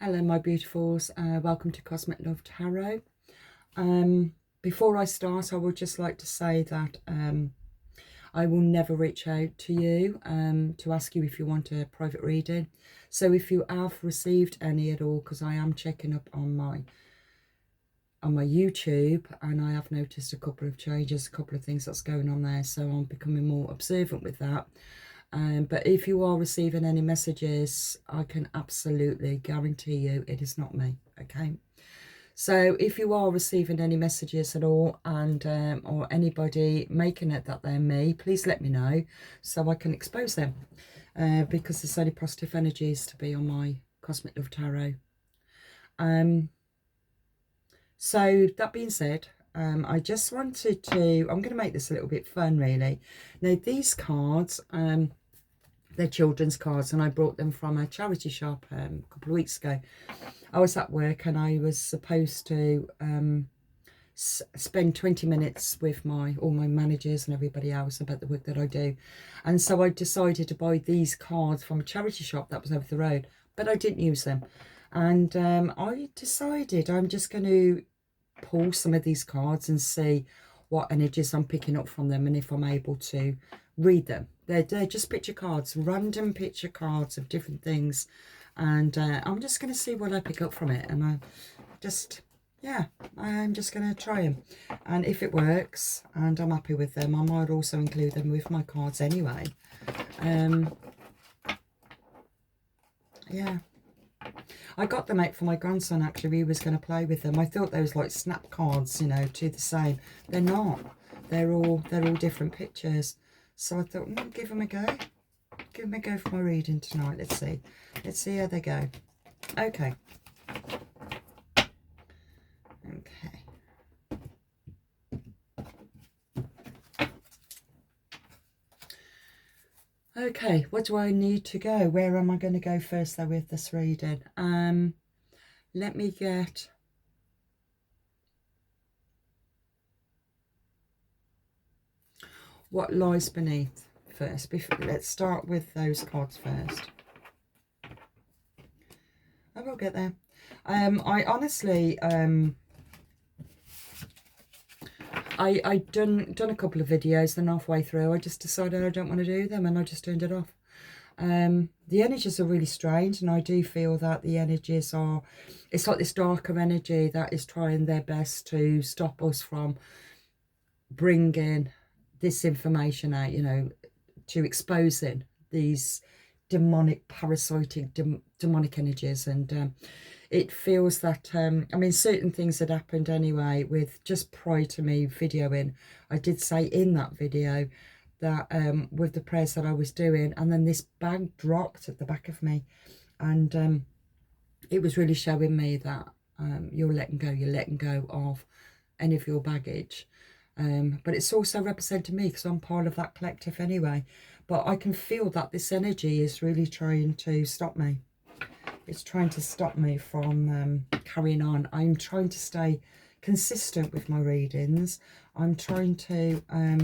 Hello my beautifuls, welcome to Cosmic Love Tarot. Before I start, I would just like to say that I will never reach out to you to ask you if you want a private reading. So if you have received any at all, because I am checking up on my YouTube and I have noticed a couple of changes, a couple of things that's going on there, so I'm becoming more observant with that. But if you are receiving any messages, I can absolutely guarantee you it is not me, okay? So if you are receiving any messages at all, and or anybody making it that they're me, please let me know so I can expose them, because there's only positive energies to be on my Cosmic Love Tarot. So that being said, I just wanted to, I'm going to make this a little bit fun really. Now these cards, they're children's cards, and I brought them from a charity shop a couple of weeks ago. I was at work and I was supposed to spend 20 minutes with all my managers and everybody else about the work that I do. And so I decided to buy these cards from a charity shop that was over the road, but I didn't use them. And I decided I'm just going to pull some of these cards and see what energies I'm picking up from them and if I'm able to read them. They're just picture cards, random picture cards of different things, and I'm just going to see what I pick up from it. And I'm just going to try them, and if it works and I'm happy with them, I might also include them with my cards anyway. Yeah, I got them out for my grandson. Actually, he was going to play with them. I thought they was like snap cards, you know, to the same. They're not. They're all different pictures. So I thought, give them a go. Give them a go for my reading tonight. Let's see. Let's see how they go. Okay. Okay. Okay, what do I need to go? Where am I going to go first though with this reading? Let me get... what lies beneath first. Let's start with those cards first. I will get there. I honestly, I done a couple of videos, then halfway through I just decided I don't want to do them and I just turned it off. The energies are really strange, and I do feel that the energies are, it's like this darker energy that is trying their best to stop us from bringing this information out, you know, to exposing these demonic, parasitic, demonic energies. And it feels that, I mean, certain things had happened anyway with just prior to me videoing. I did say in that video that with the prayers that I was doing, and then this bag dropped at the back of me, and it was really showing me that you're letting go of any of your baggage. But it's also representing me because I'm part of that collective anyway. But I can feel that this energy is really trying to stop me. It's trying to stop me from carrying on. I'm trying to stay consistent with my readings. I'm trying to, I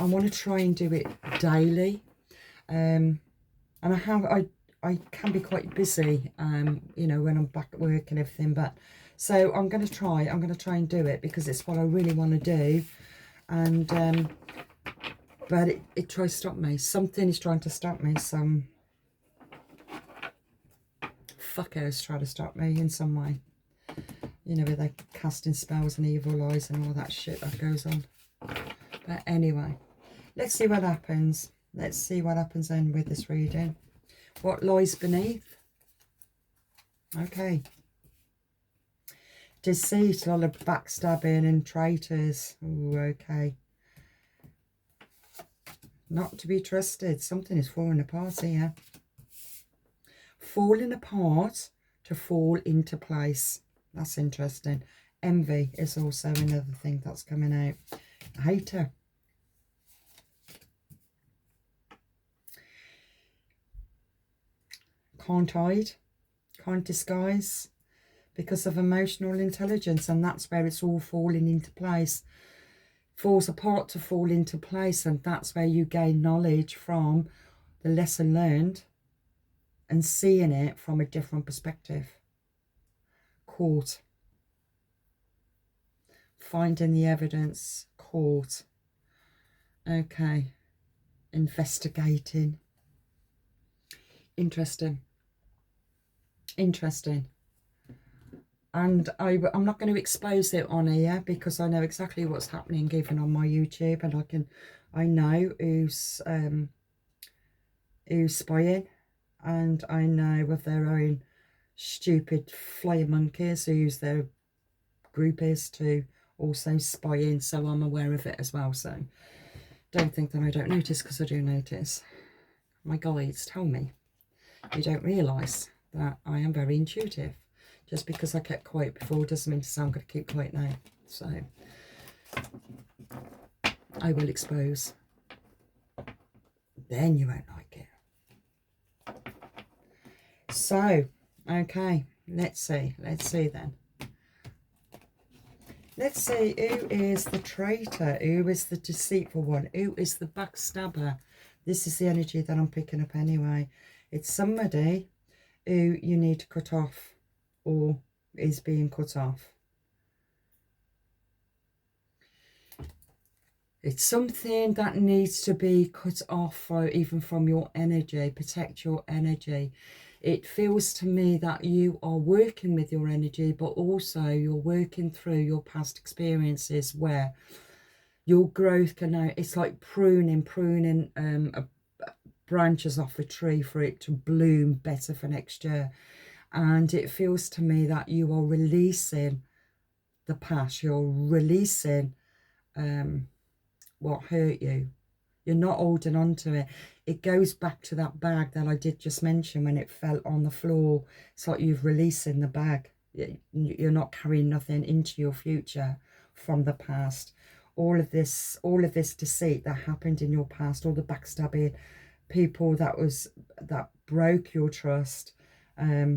want to try and do it daily. And I can be quite busy, you know, when I'm back at work and everything, but so I'm going to try and do it because it's what I really want to do. And but it tries to stop me. Something is trying to stop me. Some fucker is trying to stop me in some way, you know, with like casting spells and evil eyes and all that shit that goes on. But anyway, let's see what happens. Let's see what happens then with this reading. What lies beneath? Okay. Deceit, a lot of backstabbing and traitors. Ooh, okay. Not to be trusted. Something is falling apart here. Falling apart to fall into place. That's interesting. Envy is also another thing that's coming out. Hater. Can't hide. Can't disguise. Because of emotional intelligence, and that's where it's all falling into place. Falls apart to fall into place, and that's where you gain knowledge from the lesson learned and seeing it from a different perspective. Court. Finding the evidence. Court. Okay. Investigating. Interesting. Interesting. And I'm not going to expose it on here because I know exactly what's happening even on my YouTube, and I know who's spying, and I know of their own stupid flying monkeys who use their groupies to also spy in, so I'm aware of it as well. So don't think that I don't notice, because I do notice. My guides tell me you don't realise that I am very intuitive. Just because I kept quiet before doesn't mean to say I'm going to keep quiet now. So I will expose. Then you won't like it. So, okay, let's see then. Let's see, who is the traitor? Who is the deceitful one? Who is the backstabber? This is the energy that I'm picking up anyway. It's somebody who you need to cut off, or is being cut off. It's something that needs to be cut off, or even from your energy. Protect your energy. It feels to me that you are working with your energy, but also you're working through your past experiences where your growth can now, it's like pruning branches off a tree for it to bloom better for next year. And it feels to me that you are releasing the past. You're releasing what hurt you. You're not holding on to it. It goes back to that bag that I did just mention when it fell on the floor. It's like you've releasing the bag. You're not carrying nothing into your future from the past. All of this deceit that happened in your past, all the backstabbing, people that broke your trust,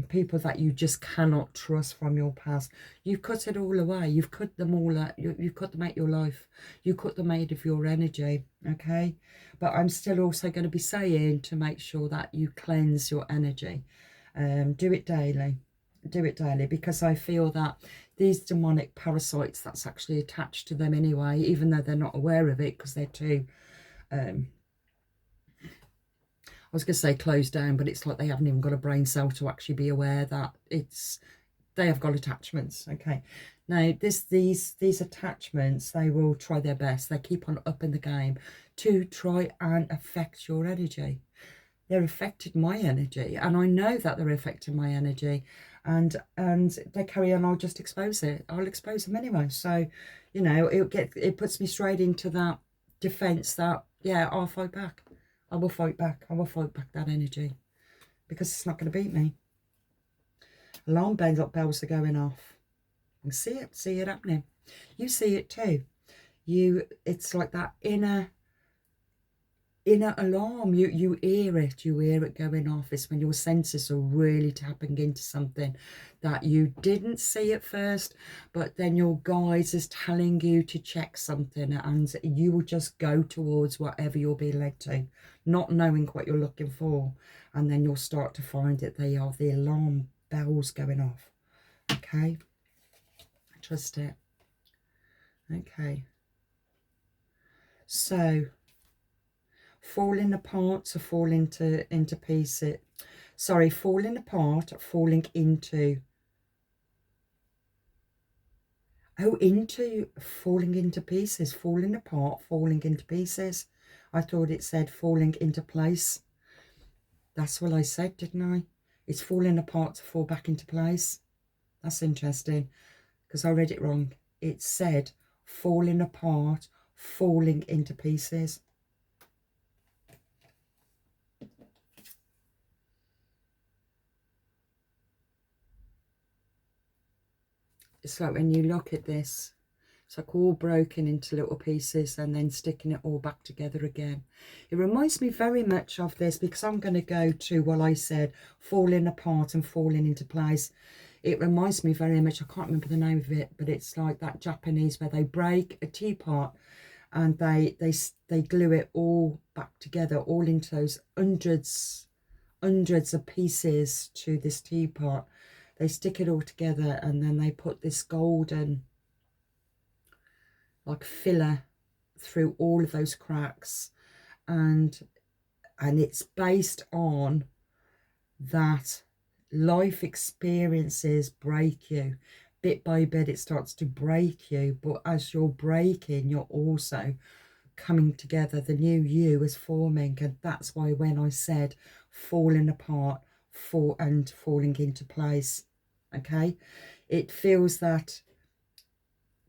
people that you just cannot trust from your past. You've cut it all away. You've cut them all out. You've cut them out of your life. You cut them out of your energy, okay? But I'm still also going to be saying to make sure that you cleanse your energy. Do it daily. Do it daily, because I feel that these demonic parasites that's actually attached to them anyway, even though they're not aware of it because they're too I was going to say closed down, but it's like they haven't even got a brain cell to actually be aware that they have got attachments. Okay, now these attachments, they will try their best. They keep on upping the game to try and affect your energy. They're affecting my energy, and I know that they're affecting my energy, and they carry on. I'll just expose it. I'll expose them anyway. So, you know, it puts me straight into that defense that, yeah, I'll fight back. I will fight back. I will fight back that energy, because it's not going to beat me. Alarm bells are going off. I see it happening. You see it too. It's like that inner alarm. You hear it going off. It's when your senses are really tapping into something that you didn't see at first, but then your guides is telling you to check something, and you will just go towards whatever you're being led to, not knowing what you're looking for, and then you'll start to find it. They are the alarm bells going off. Okay, trust it. Okay, so falling apart to fall into pieces. Sorry, falling apart, falling into. Oh, into falling into pieces, falling apart, falling into pieces. I thought it said falling into place. That's what I said, didn't I? It's falling apart to fall back into place. That's interesting, because I read it wrong. It said falling apart, falling into pieces. It's like when you look at this, it's like all broken into little pieces and then sticking it all back together again. It reminds me very much of this, because I'm going to go to what I said, falling apart and falling into place. It reminds me very much, I can't remember the name of it, but it's like that Japanese where they break a teapot and they glue it all back together, all into those hundreds hundreds of pieces to this teapot. They stick it all together and then they put this golden like filler through all of those cracks, and it's based on that life experiences break you. Bit by bit it starts to break you, but as you're breaking, you're also coming together. The new you is forming, and that's why when I said falling apart and falling into place, okay, it feels that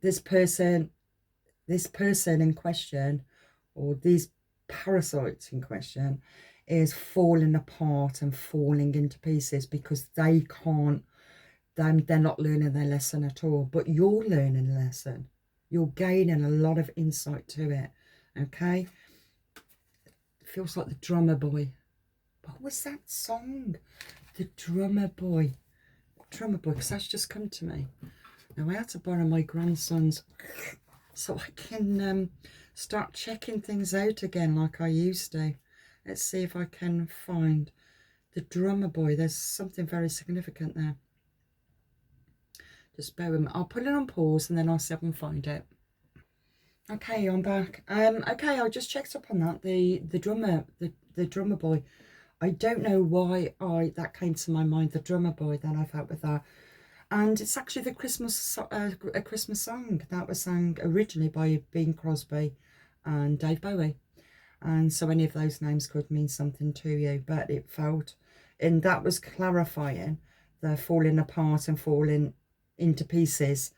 this person in question, or these parasites in question, is falling apart and falling into pieces because they can't, they're not learning their lesson at all. But you're learning a lesson. You're gaining a lot of insight to it, okay? It feels like the Drummer Boy. What was that song? The Drummer Boy. Drummer Boy, because that's just come to me. Now, I had to borrow my grandson's so I can start checking things out again like I used to. Let's see if I can find the Drummer Boy. There's something very significant there. Just bear with me. I'll put it on pause and then I'll see if I can find it. Okay, I'm back. Okay, I just checked up on that. The Drummer Boy. I don't know why that came to my mind. The Drummer Boy. Then I felt with that. And it's actually the a Christmas song that was sung originally by Bing Crosby and Dave Bowie. And so any of those names could mean something to you, but it felt, and that was clarifying the falling apart and falling into pieces.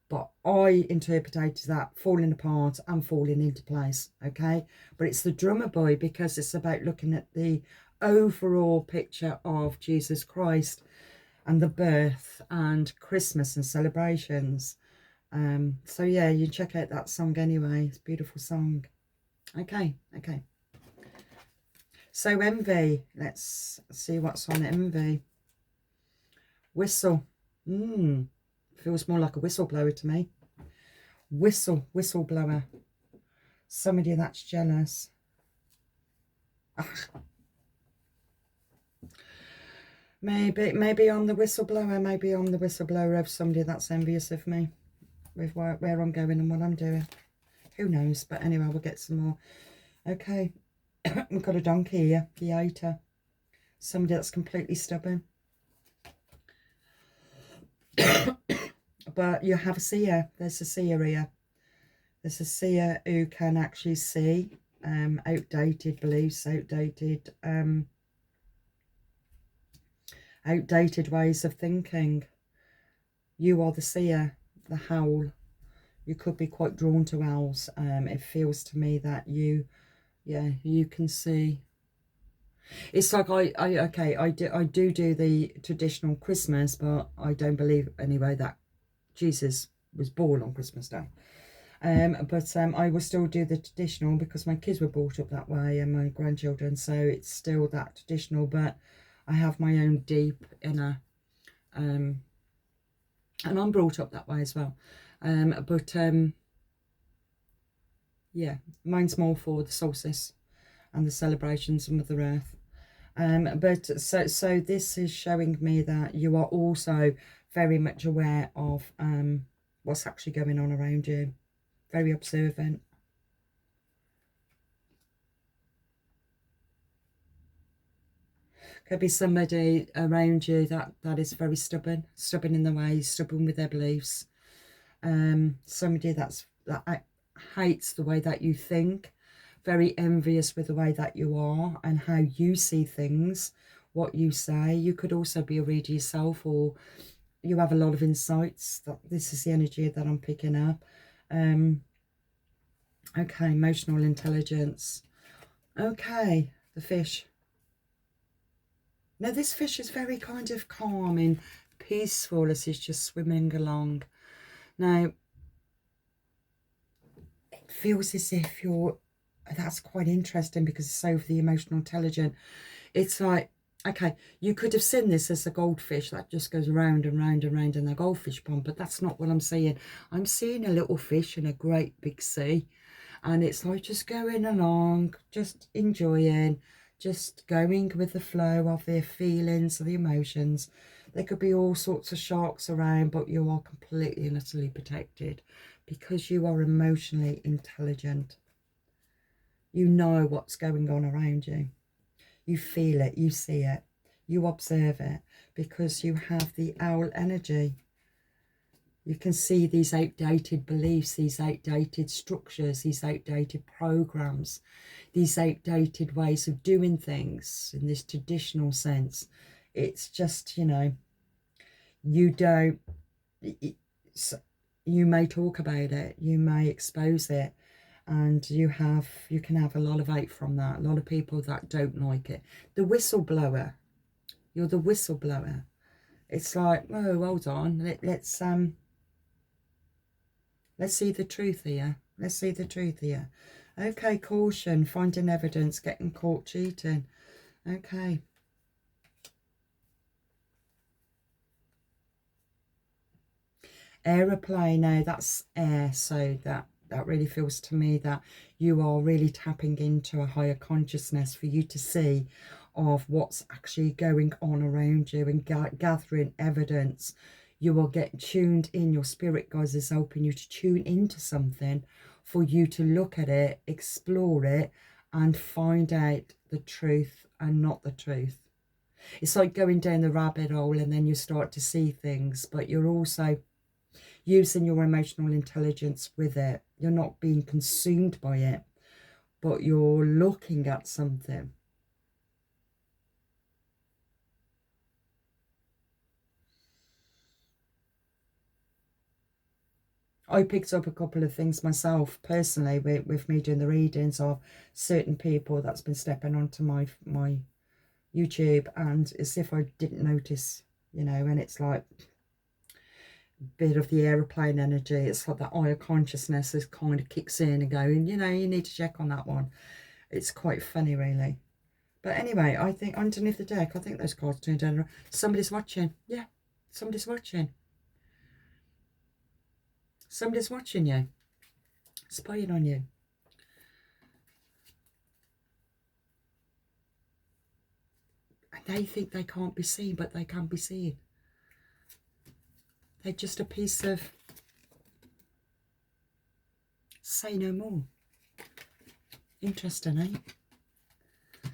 But I interpreted that falling apart and falling into place, okay? But it's the Drummer Boy because it's about looking at the overall picture of Jesus Christ and the birth and Christmas and celebrations. So yeah, you check out that song anyway. It's a beautiful song. Okay. So envy. Let's see what's on envy. Whistle. Feels more like a whistleblower to me. Whistleblower. Somebody that's jealous. Maybe I'm the whistleblower. Maybe I'm the whistleblower of somebody that's envious of me with where I'm going and what I'm doing. Who knows? But anyway, we'll get some more. Okay. We've got a donkey here. Theater. Somebody that's completely stubborn. But you have a seer. There's a seer here. There's a seer who can actually see outdated beliefs, outdated ways of thinking. You are the seer, the howl. You could be quite drawn to owls. It feels to me that you can see. It's like I do the traditional Christmas, but I don't believe anyway that Jesus was born on Christmas Day. But I will still do the traditional because my kids were brought up that way and my grandchildren, so it's still that traditional, but I have my own deep inner, and I'm brought up that way as well. Yeah, mine's more for the solstice and the celebrations of Mother Earth. But so this is showing me that you are also very much aware of what's actually going on around you. Very observant. Could be somebody around you that is very stubborn in their ways, stubborn with their beliefs. Somebody that hates the way that you think, very envious with the way that you are and how you see things, what you say. You could also be a reader yourself, or you have a lot of insights. This is the energy that I'm picking up. Okay, emotional intelligence. Okay, the fish. Now this fish is very kind of calm and peaceful as he's just swimming along. Now, it feels as if that's quite interesting because it's over the emotional intelligence. It's like, okay, you could have seen this as a goldfish that just goes round and round and round in the goldfish pond, but that's not what I'm seeing. I'm seeing a little fish in a great big sea, and it's like just going along, just enjoying, just going with the flow of their feelings or the emotions. There could be all sorts of sharks around, but you are completely and utterly protected because you are emotionally intelligent. You know what's going on around you. You feel it, you see it, you observe it, because you have the owl energy. You can see these outdated beliefs, these outdated structures, these outdated programs, these outdated ways of doing things in this traditional sense. It's just, you know, you don't, you may talk about it, you may expose it, and you can have a lot of hate from that. A lot of people that don't like it. The whistleblower, you're the whistleblower. It's like, oh, hold on, let's see the truth here. Let's see the truth here. Okay, caution, finding evidence, getting caught cheating. Okay. Aeroplane, now that's air, so that really feels to me that you are really tapping into a higher consciousness for you to see of what's actually going on around you and gathering evidence. You will get tuned in. Your spirit guides is helping you to tune into something for you to look at it, explore it, and find out the truth and not the truth. It's like going down the rabbit hole and then you start to see things, but you're also using your emotional intelligence with it. You're not being consumed by it, but you're looking at something. I picked up a couple of things myself personally with me doing the readings of certain people that's been stepping onto my YouTube, and as if I didn't notice, you know, and it's like a bit of the aeroplane energy. It's like that higher consciousness is kind of kicks in and going, you know, you need to check on that one. It's quite funny, really. But anyway, I think underneath the deck, I think those cards turned down. Somebody's watching. Yeah, somebody's watching. Somebody's watching you. Spying on you. And they think they can't be seen, but they can be seen. They're just a piece of say no more. Interesting, eh?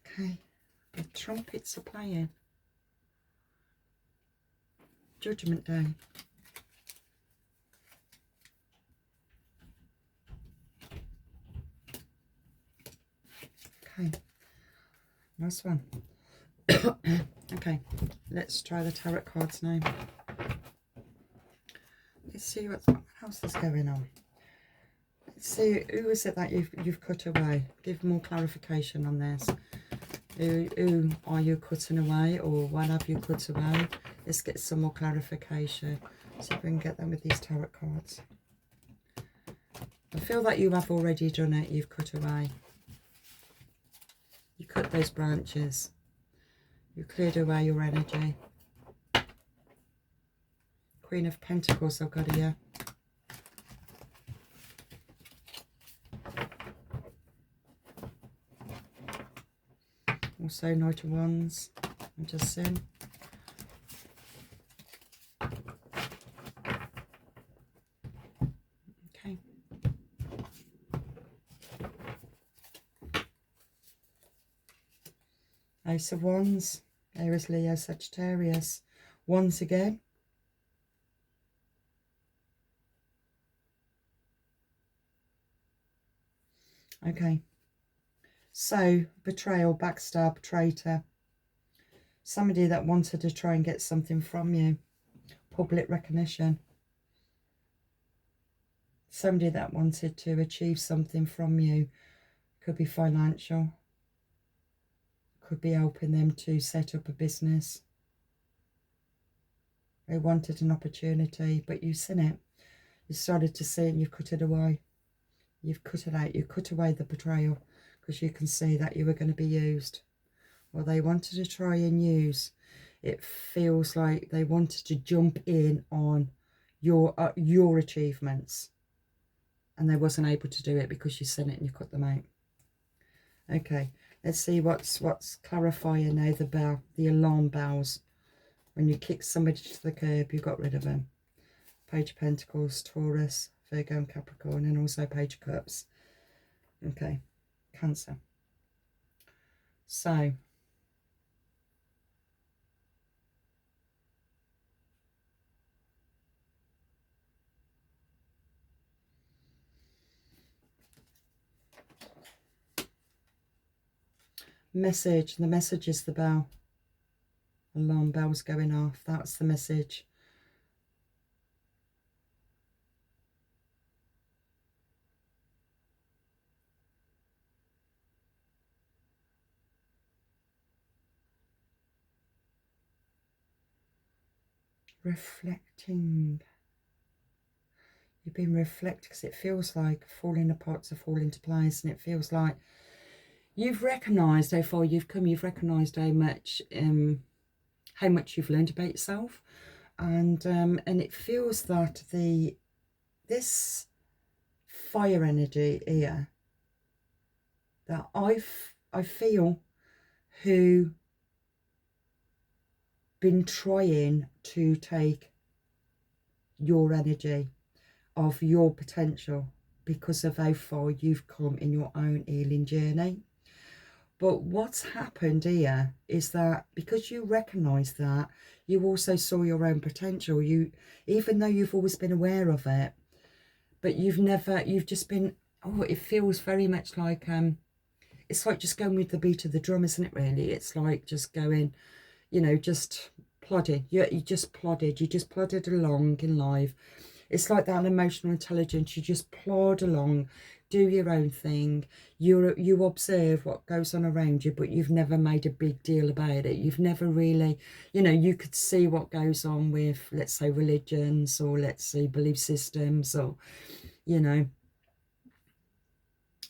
Okay. The trumpets are playing. Judgment Day. Okay. Nice one. Okay. Let's try the tarot cards now. Let's see what else is going on. Let's see, who is it that you've cut away? Give more clarification on this. Who are you cutting away, or what have you cut away? Let's get some more clarification. See if we can get them with these tarot cards. I feel that you have already done it. You've cut away. You cut those branches. You cleared away your energy. Queen of Pentacles I've got here. Also Knight of Wands. I'm just seeing. Okay. Ace of Wands. There is Leo, Sagittarius. Wands again. Okay. So, betrayal, backstab, traitor. Somebody that wanted to try and get something from you. Public recognition. Somebody that wanted to achieve something from you. Could be financial. Could be helping them to set up a business. They wanted an opportunity, but you've seen it. You started to see it and you've cut it away. You've cut it out. You cut away the betrayal because you can see that you were going to be used. Well, they wanted to try and use. It feels like they wanted to jump in on your achievements, and they wasn't able to do it because you sent it and you cut them out. Okay, Let's see what's clarifying now. The bell, the alarm bells. When you kick somebody to the curb, you got rid of them. Page of Pentacles, Taurus, Virgo and Capricorn, and also Page of Cups. Okay, Cancer. So, message. The message is the bell. Alarm bells going off. That's the message. Reflecting. You've been reflecting because it feels like falling apart to fall into place, and it feels like you've recognised how far you've come. You've recognised how much you've learned about yourself, and it feels that this fire energy here that I feel who been trying to take your energy of your potential because of how far you've come in your own healing journey. But what's happened here is that because you recognise that, you also saw your own potential. You, even though you've always been aware of it, but you've just been, oh, it feels very much like, it's like just going with the beat of the drum, isn't it really? It's like just going, you know, just plodding. You just plodded along in life. It's like that emotional intelligence. You just plod along, do your own thing. You observe what goes on around you, but you've never made a big deal about it. You've never really, you know, you could see what goes on with, let's say, religions, or let's say belief systems, or, you know,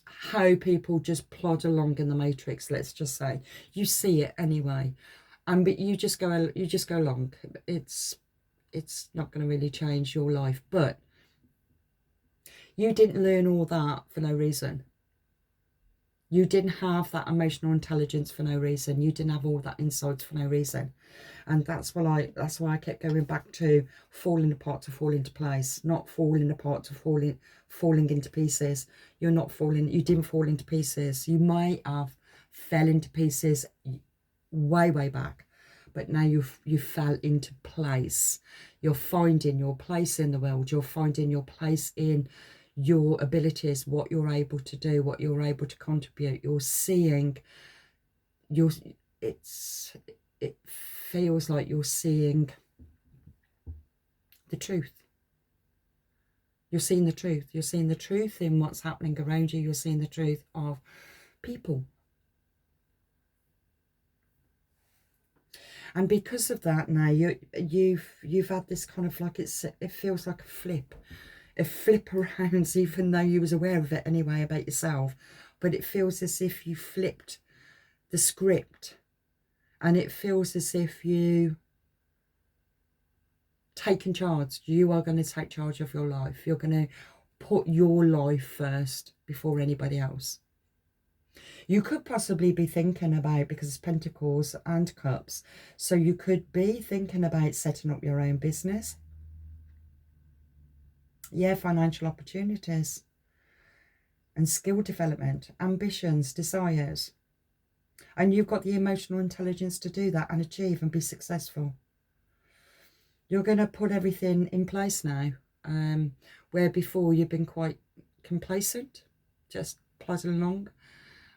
how people just plod along in the matrix, let's just say. You see it anyway. But you just go along. It's not going to really change your life. But you didn't learn all that for no reason. You didn't have that emotional intelligence for no reason. You didn't have all that insights for no reason. And that's why I kept going back to falling apart to fall into place, not falling apart to falling into pieces. You're not falling. You didn't fall into pieces. You might have fell into pieces way back, but now you fell into place. You're finding your place in the world. You're finding your place in your abilities, what you're able to do, what you're able to contribute. You're seeing it feels like you're seeing the truth. You're seeing the truth. You're seeing the truth in what's happening around you. You're seeing the truth of people. And because of that, now you've had this kind of like, it feels like a flip around, even though you was aware of it anyway about yourself. But it feels as if you flipped the script, and it feels as if you taken charge. You are going to take charge of your life. You're going to put your life first before anybody else. You could possibly be thinking about, because it's Pentacles and Cups, so you could be thinking about setting up your own business. Yeah, financial opportunities and skill development, ambitions, desires. And you've got the emotional intelligence to do that and achieve and be successful. You're going to put everything in place now, where before you've been quite complacent, just plodding along.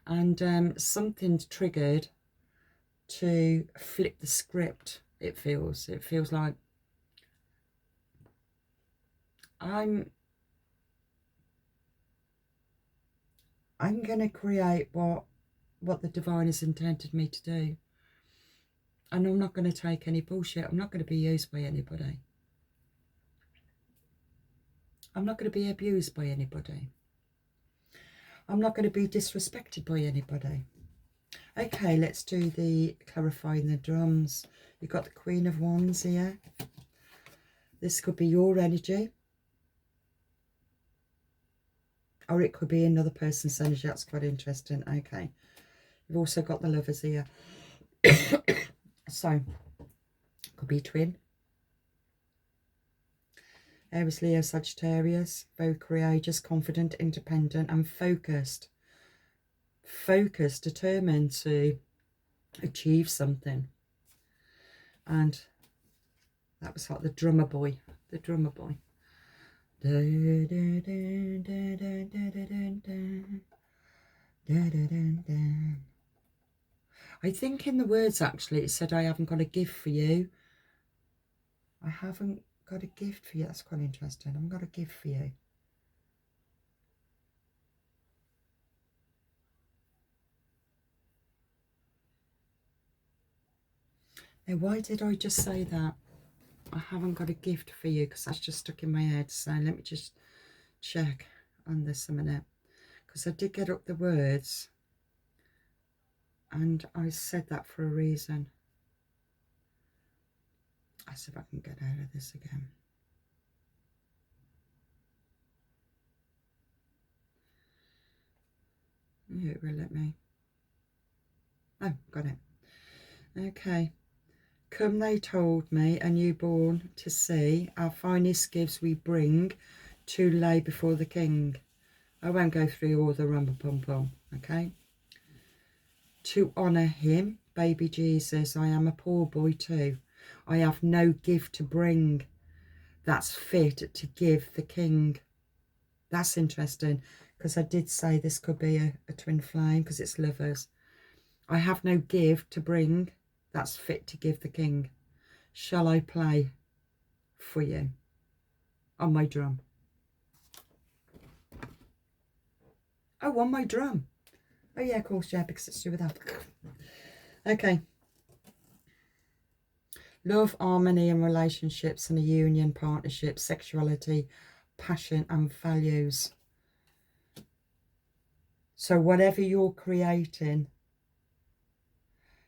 And something's triggered to flip the script. It feels like I'm going to create what the divine has intended me to do. And I'm not going to take any bullshit. I'm not going to be used by anybody. I'm not going to be abused by anybody. I'm not going to be disrespected by anybody. Okay, let's do the clarifying the drums. You've got the Queen of Wands here. This could be your energy, or it could be another person's energy. That's quite interesting. Okay, We've also got the Lovers here. So, could be a twin. Aries, Leo, Sagittarius. Very courageous, confident, independent and focused. Focused, determined to achieve something. And that was like the drummer boy. The drummer boy. I think in the words actually it said, I haven't got a gift for you. I haven't got a gift for you. That's quite interesting. I haven't got a gift for you. Now, why did I just say that? I haven't got a gift for you, because that's just stuck in my head. So let me just check on this a minute, because I did get up the words and I said that for a reason. I see if I can get out of this again. Yeah, it will let me. Oh, got it. Okay. Come, they told me, a newborn to see, our finest gifts we bring to lay before the king. I won't go through all the rumba-pum-pum, okay? To honour him, baby Jesus, I am a poor boy too. I have no gift to bring that's fit to give the king. That's interesting, because I did say this could be a twin flame, because it's lovers. I have no gift to bring that's fit to give the king. Shall I play for you on my drum? Oh, on my drum. Oh yeah, of course, yeah, because it's to do with that. Okay. Love, harmony and relationships and a union, partnership, sexuality, passion and values. So whatever you're creating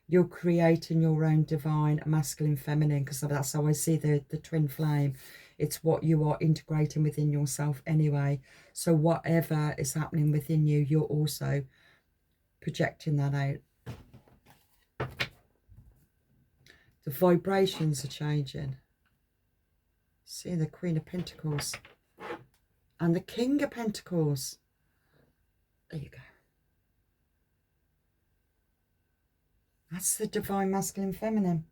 your own divine masculine, feminine, because that's how I see the twin flame. It's what you are integrating within yourself anyway. So whatever is happening within you, you're also projecting that out. The vibrations are changing. See the Queen of Pentacles and the King of Pentacles. There you go. That's the divine masculine, feminine.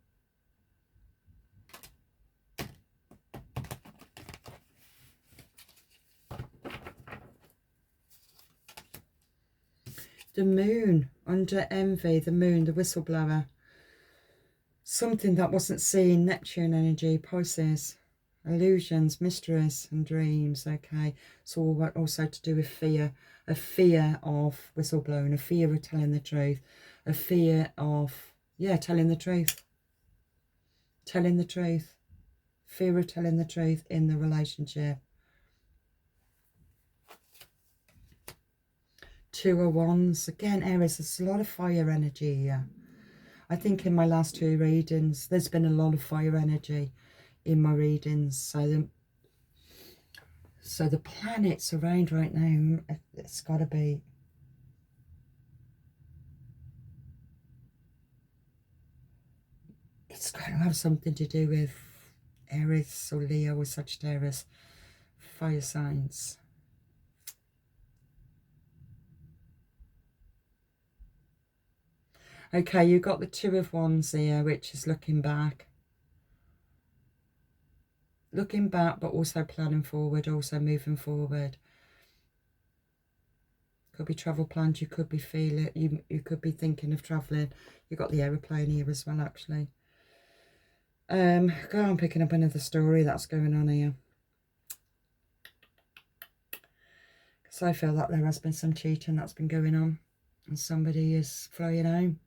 The moon, under envy, the moon, the whistleblower. Something that wasn't seen, Neptune energy, Pisces. Illusions, mysteries and dreams, okay. So also to do with fear. A fear of whistleblowing, a fear of telling the truth. A fear of, yeah, telling the truth. Telling the truth. Fear of telling the truth in the relationship. Two of Wands. Again, Aries, there's a lot of fire energy here. I think in my last two readings, there's been a lot of fire energy in my readings. So the planets around right now, it's got to be. It's got to have something to do with Aries or Leo or Sagittarius, fire signs. Okay, you've got the Two of Wands here, which is looking back. Looking back, but also planning forward, also moving forward. Could be travel plans, you could be feeling, you could be thinking of travelling. You've got the aeroplane here as well, actually. Go on, picking up another story that's going on here. Because I feel that there has been some cheating that's been going on. And somebody is flying home.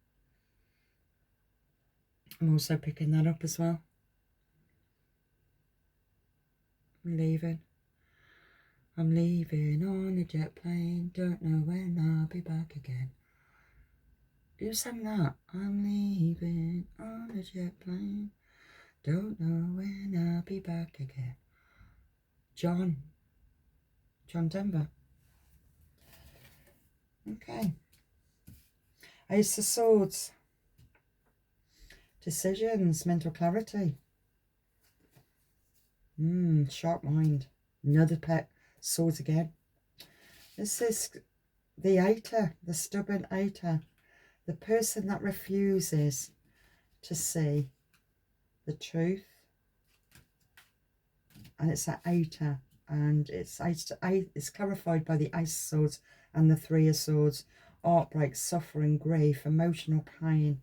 I'm also picking that up as well. I'm leaving. I'm leaving on a jet plane. Don't know when I'll be back again. Who sang that? I'm leaving on a jet plane. Don't know when I'll be back again. John Denver. Okay. Ace of Swords. Decisions, mental clarity. Sharp mind. Another pet. Swords again. This is the Eighter, the stubborn Eighter. The person that refuses to see the truth. And it's an Eighter. And it's clarified by the Ace of Swords and the Three of Swords. Heartbreak, suffering, grief, emotional pain.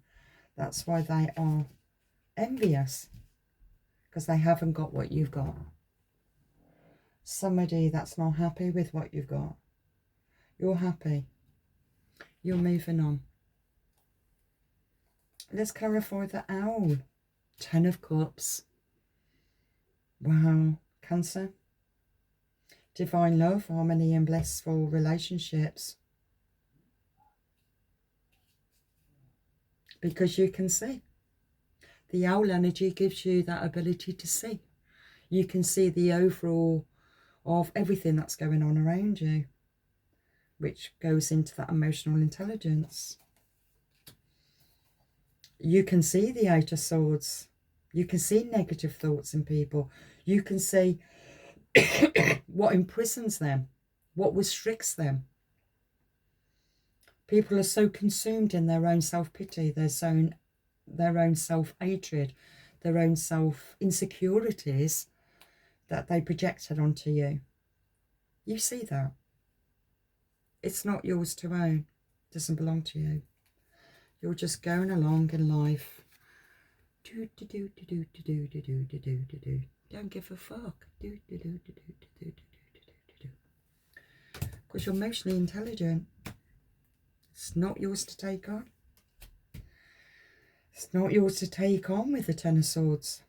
That's why they are envious. Because they haven't got what you've got. Somebody that's not happy with what you've got. You're happy. You're moving on. Let's clarify the Owl. 10 of Cups. Wow. Cancer. Divine love, harmony and blissful relationships. Because you can see. The Owl energy gives you that ability to see. You can see the overall of everything that's going on around you, which goes into that emotional intelligence. You can see the Eight of Swords. You can see negative thoughts in people. You can see what imprisons them, what restricts them. People are so consumed in their own self-pity, their own self-hatred, their own self-insecurities that they projected onto you. You see that. It's not yours to own. It doesn't belong to you. You're just going along in life. Don't give a fuck. Because you're emotionally intelligent. It's not yours to take on. It's not yours to take on with the Ten of Swords.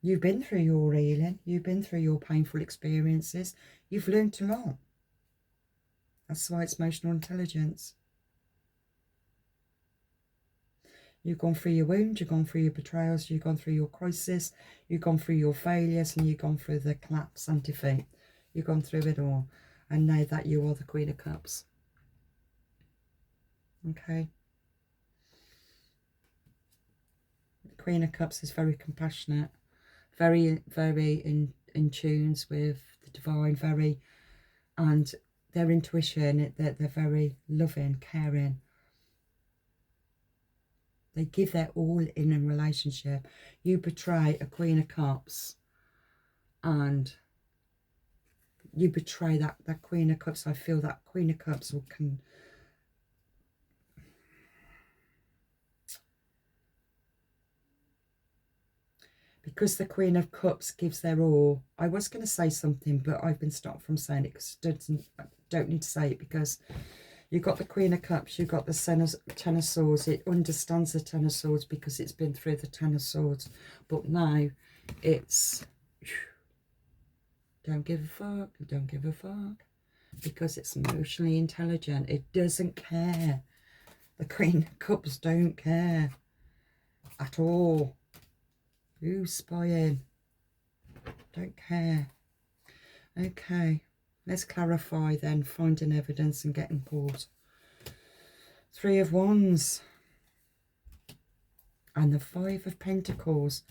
You've been through your healing. You've been through your painful experiences. You've learned a lot. That's why it's emotional intelligence. You've gone through your wounds, you've gone through your betrayals, you've gone through your crisis, you've gone through your failures, and you've gone through the collapse and defeat. You've gone through it all. And know that you are the Queen of Cups. Okay? The Queen of Cups is very compassionate, very, very in tunes with the divine, and their intuition, they're very loving, caring. They give their all in a relationship. You betray a Queen of Cups and you betray that Queen of Cups. I feel that Queen of Cups can... Because the Queen of Cups gives their all. I was going to say something, but I've been stopped from saying it because I don't need to say it, because you've got the Queen of Cups, you've got the Ten of Swords. It understands the Ten of Swords because it's been through the Ten of Swords. But now it's... Don't give a fuck, don't give a fuck. Because it's emotionally intelligent. It doesn't care. The Queen of Cups don't care at all. Who's spying? Don't care. Okay, let's clarify then. Finding evidence and getting caught. Three of Wands. And the Five of Pentacles.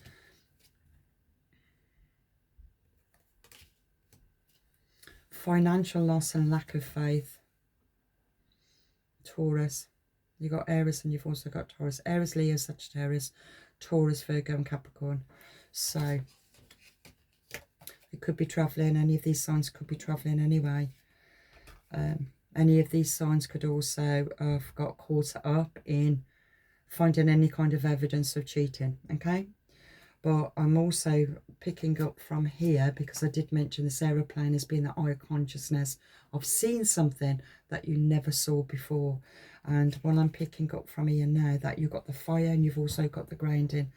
Financial loss and lack of faith. Taurus. You've got Aries and you've also got Taurus. Aries, Leo, Sagittarius, Taurus, Virgo and Capricorn. So it could be travelling. Any of these signs could be travelling anyway. Any of these signs could also have got caught up in finding any kind of evidence of cheating. Okay. But I'm also picking up from here, because I did mention this aeroplane as being the eye of consciousness of seeing something that you never saw before. And what I'm picking up from here now, that you've got the fire and you've also got the grounding.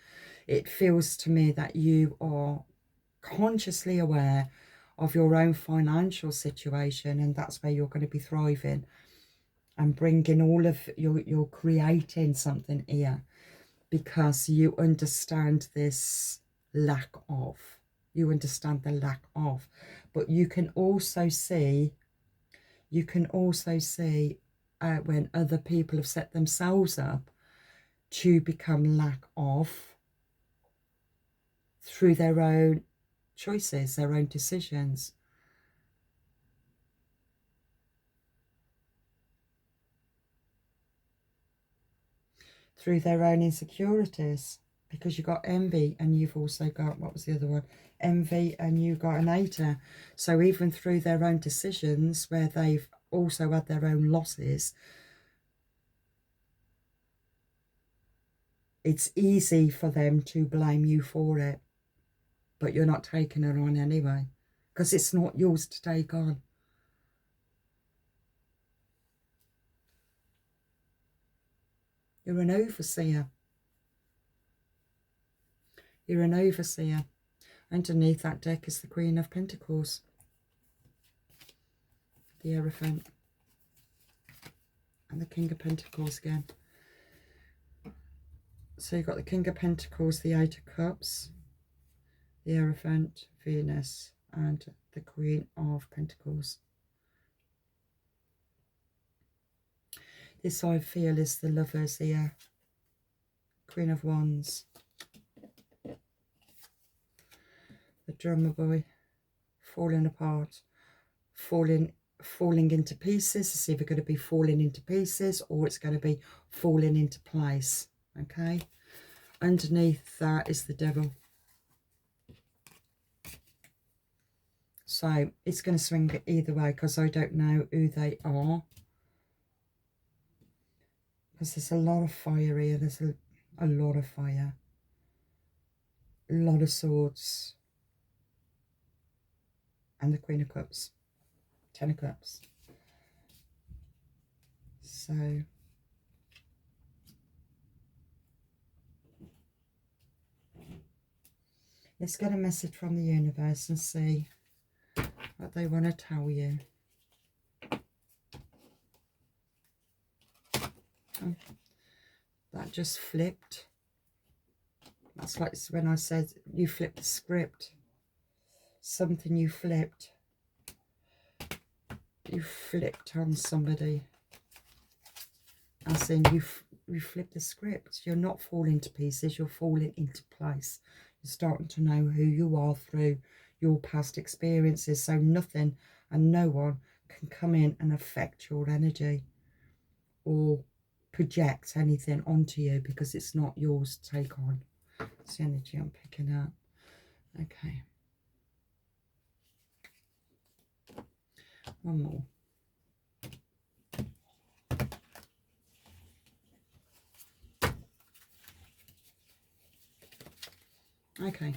It feels to me that you are consciously aware of your own financial situation, and that's where you're going to be thriving and bringing all of you're creating something here. Because you understand this lack of. You understand the lack of. But you can also see when other people have set themselves up to become lack of through their own choices, their own decisions. Through their own insecurities, because you've got envy and you've also got, what was the other one? Envy, and you've got an hater. So even through their own decisions where they've also had their own losses, it's easy for them to blame you for it, but you're not taking it on anyway, because it's not yours to take on. You're an overseer. You're an overseer. Underneath that deck is the Queen of Pentacles, the Hierophant, and the King of Pentacles again. So you've got the King of Pentacles, the Eight of Cups, the Hierophant, Venus, and the Queen of Pentacles. This I feel is the Lovers here. Queen of Wands. The Drummer Boy. Falling apart. Falling into pieces. It's either going to be falling into pieces or it's going to be falling into place. Okay. Underneath that is the Devil. So it's going to swing either way because I don't know who they are. Because there's a lot of fire here. There's a lot of fire. A lot of swords. And the Queen of Cups. 10 of Cups. So let's get a message from the universe and see what they want to tell you. Oh, that just flipped. That's like when I said you flipped the script. Something you flipped. You flipped on somebody. As in you flipped the script. You're not falling to pieces. You're falling into place. You're starting to know who you are through your past experiences. So nothing and no one can come in and affect your energy or project anything onto you because it's not yours to take on. It's the energy I'm picking up. Okay. One more. Okay.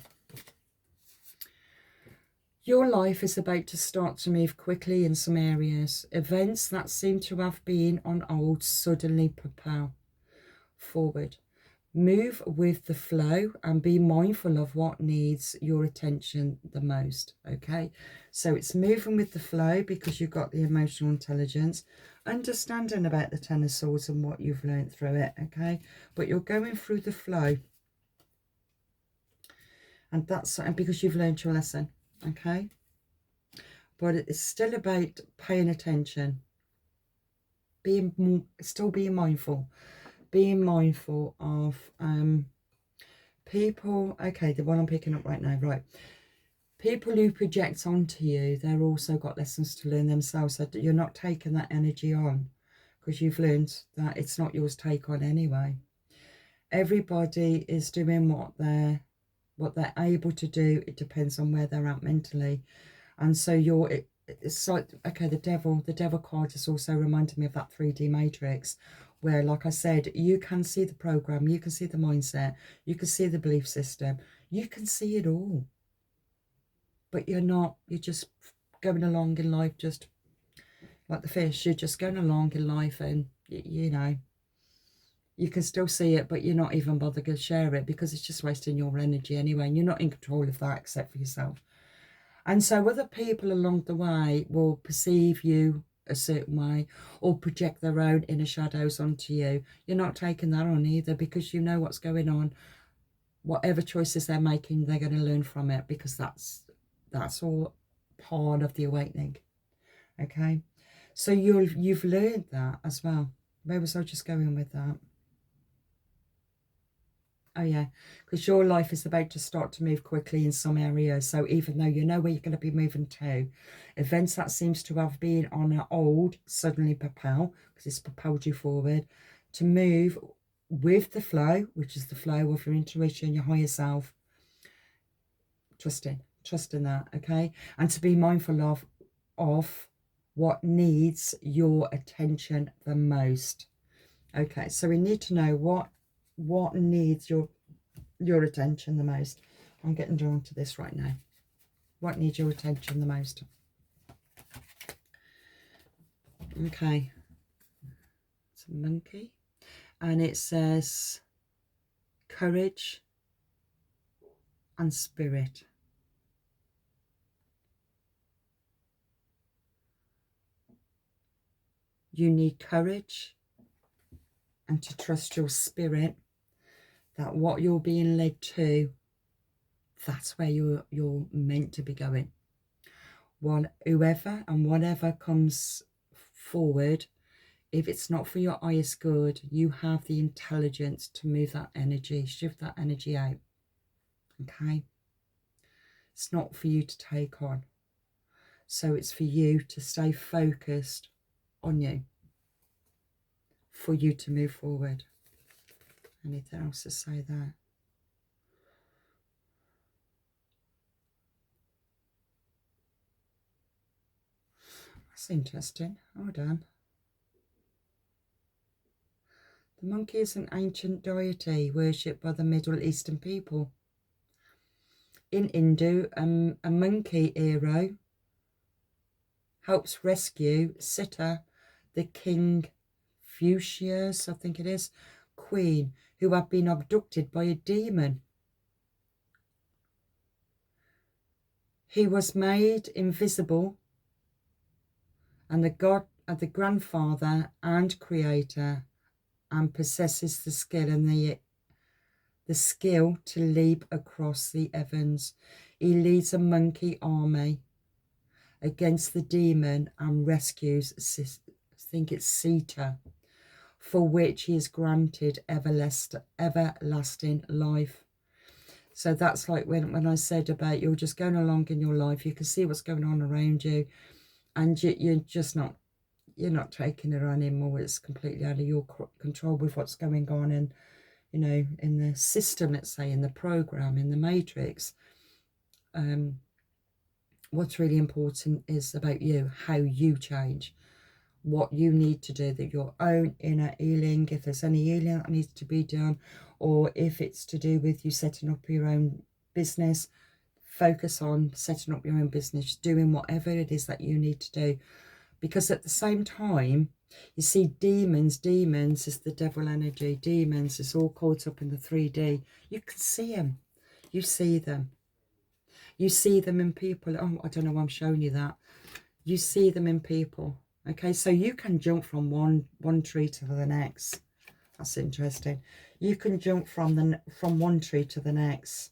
Your life is about to start to move quickly in some areas. Events that seem to have been on hold suddenly propel forward. Move with the flow and be mindful of what needs your attention the most, okay? So it's moving with the flow because you've got the emotional intelligence, understanding about the Ten of Swords and what you've learned through it, okay? But you're going through the flow. And that's because you've learned your lesson, okay? But it's still about paying attention, still being mindful. Being mindful of people. Okay, the one I'm picking up right now, right. People who project onto you, they're also got lessons to learn themselves. So you're not taking that energy on because you've learned that it's not yours to take on anyway. Everybody is doing what they're able to do. It depends on where they're at mentally. And so it's like, okay, the devil card is also reminding me of that 3D matrix where, like I said, you can see the program, you can see the mindset, you can see the belief system, you can see it all. But you're just going along in life, just like the fish, you're just going along in life and, you know, you can still see it, but you're not even bothered to share it because it's just wasting your energy anyway, and you're not in control of that except for yourself. And so other people along the way will perceive you a certain way or project their own inner shadows onto you. You're not taking that on either because you know what's going on. Whatever choices they're making, they're going to learn from it because that's all part of the awakening. Okay? So you've learned that as well. Where was I just going with that? Oh yeah, because your life is about to start to move quickly in some areas. So even though you know where you're going to be moving to, events that seems to have been on a hold suddenly propel, because it's propelled you forward, to move with the flow, which is the flow of your intuition, your higher self. Trust in that, okay? And to be mindful of what needs your attention the most. Okay, so we need to know what needs your attention the most. I'm getting drawn to this right now. What needs your attention the most? Okay, it's a monkey, and it says courage and spirit. You need courage and to trust your spirit that what you're being led to, that's where you're meant to be going. Whoever and whatever comes forward, if it's not for your highest good, you have the intelligence to move that energy, shift that energy out. Okay? It's not for you to take on. So it's for you to stay focused on you, for you to move forward. Anything else to say there? That's interesting. Hold on. The monkey is an ancient deity worshipped by the Middle Eastern people. In Hindu, a monkey hero helps rescue Sita, the king Fuchsia's, I think it is, queen, who had been abducted by a demon. He was made invisible, and the grandfather and creator, and possesses the skill and the skill to leap across the heavens. He leads a monkey army against the demon and rescues, I think it's Sita, for which he is granted everlasting life. So that's like when I said about you're just going along in your life, you can see what's going on around you, and you're just not, you're not taking it on anymore. It's completely out of your control with what's going on, and you know, in the system, let's say, in the program, in the matrix. What's really important is about you, how you change, what you need to do, that your own inner healing, if there's any healing that needs to be done, or if it's to do with you setting up your own business, focus on setting up your own business, doing whatever it is that you need to do. Because at the same time, you see, demons is the devil energy. Demons is all caught up in the 3D. You can see them. You see them. You see them in people. Oh, I don't know why I'm showing you that. You see them in people. Okay, so you can jump from one tree to the next. That's interesting. You can jump from one tree to the next.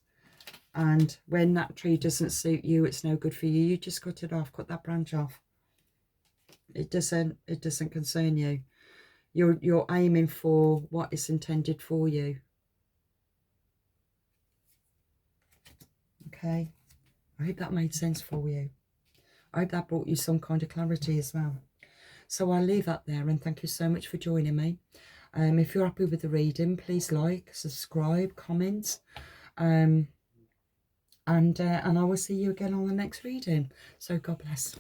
And when that tree doesn't suit you, it's no good for you. You just cut it off, cut that branch off. It doesn't concern you. You're aiming for what is intended for you. Okay. I hope that made sense for you. I hope that brought you some kind of clarity as well. So I'll leave that there, and thank you so much for joining me. If you're happy with the reading, please like, subscribe, comment, and I will see you again on the next reading. So God bless.